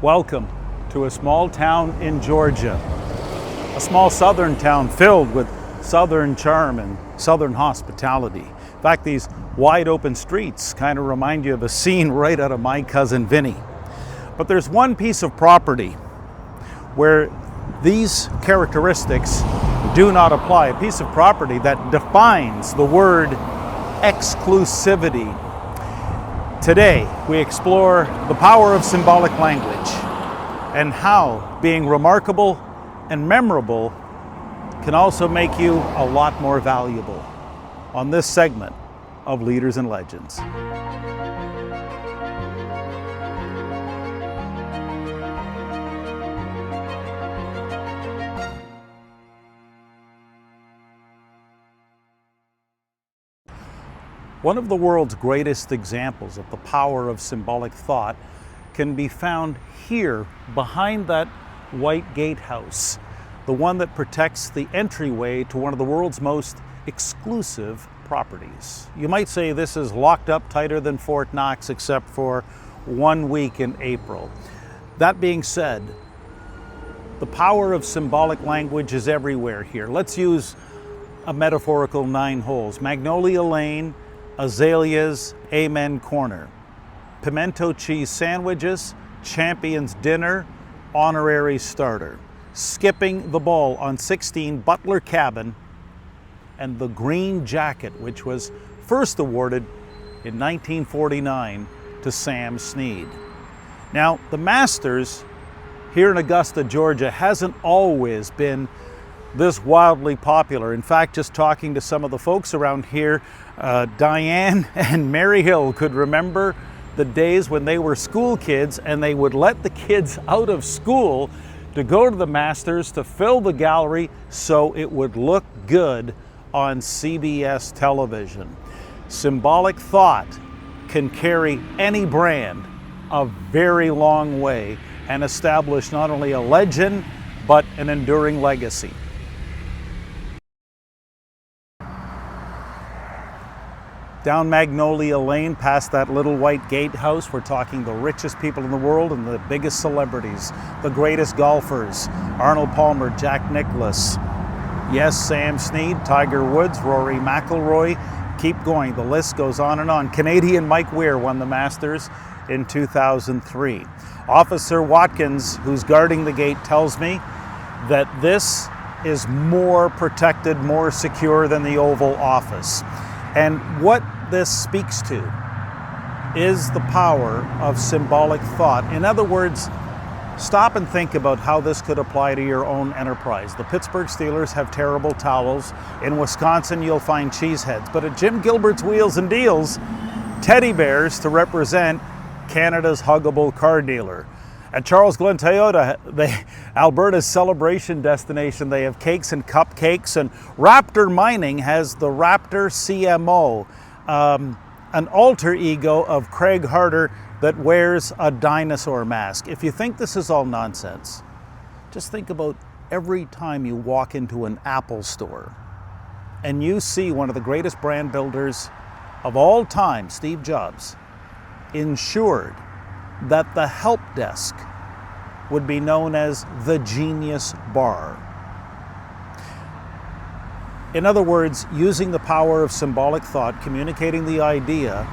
Welcome to a small town in Georgia, a small southern town filled with southern charm and southern hospitality. In fact, these wide open streets kind of remind you of a scene right out of My Cousin Vinny. But there's one piece of property where these characteristics do not apply, a piece of property that defines the word exclusivity. Today, we explore the power of symbolic language and how being remarkable and memorable can also make you a lot more valuable on this segment of Leaders and Legends. One of the world's greatest examples of the power of symbolic thought can be found here behind that white gatehouse, the one that protects the entryway to one of the world's most exclusive properties. You might say this is locked up tighter than Fort Knox except for 1 week in April. That being said, the power of symbolic language is everywhere here. Let's use a metaphorical 9 holes. Magnolia Lane, Azaleas, Amen Corner. Pimento cheese sandwiches, Champions Dinner, Honorary Starter. Skipping the Ball on 16 Butler Cabin, and the Green Jacket, which was first awarded in 1949 to Sam Snead. Now, the Masters here in Augusta, Georgia hasn't always been this wildly popular. In fact, just talking to some of the folks around here, Diane and Mary Hill could remember the days when they were school kids and they would let the kids out of school to go to the Masters to fill the gallery so it would look good on CBS television. Symbolic thought can carry any brand a very long way and establish not only a legend, but an enduring legacy. Down Magnolia Lane, past that little white gatehouse, we're talking the richest people in the world and the biggest celebrities, the greatest golfers, Arnold Palmer, Jack Nicklaus, yes, Sam Snead, Tiger Woods, Rory McIlroy, keep going, the list goes on and on. Canadian Mike Weir won the Masters in 2003. Officer Watkins, who's guarding the gate, tells me that this is more protected, more secure than the Oval Office. And what this speaks to is the power of symbolic thought. In other words, stop and think about how this could apply to your own enterprise. The Pittsburgh Steelers have terrible towels. In Wisconsin, you'll find cheeseheads. But at Jim Gilbert's Wheels and Deals, teddy bears to represent Canada's huggable car dealer. At Charles Glen Toyota, Alberta's celebration destination, they have cakes and cupcakes, and Raptor Mining has the Raptor CMO, an alter ego of Craig Harder that wears a dinosaur mask. If you think this is all nonsense, just think about every time you walk into an Apple store and you see one of the greatest brand builders of all time, Steve Jobs, ensured that the help desk would be known as the Genius Bar. In other words, using the power of symbolic thought, communicating the idea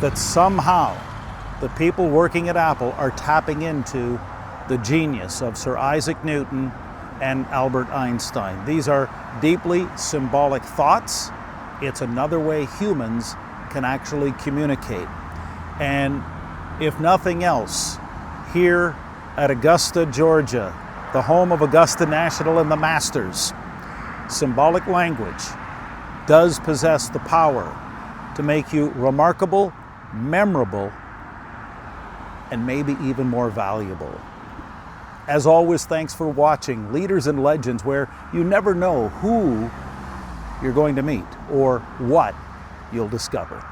that somehow the people working at Apple are tapping into the genius of Sir Isaac Newton and Albert Einstein. These are deeply symbolic thoughts. It's another way humans can actually communicate. And if nothing else, here at Augusta, Georgia, the home of Augusta National and the Masters, symbolic language does possess the power to make you remarkable, memorable, and maybe even more valuable. As always, thanks for watching Leaders and Legends, where you never know who you're going to meet or what you'll discover.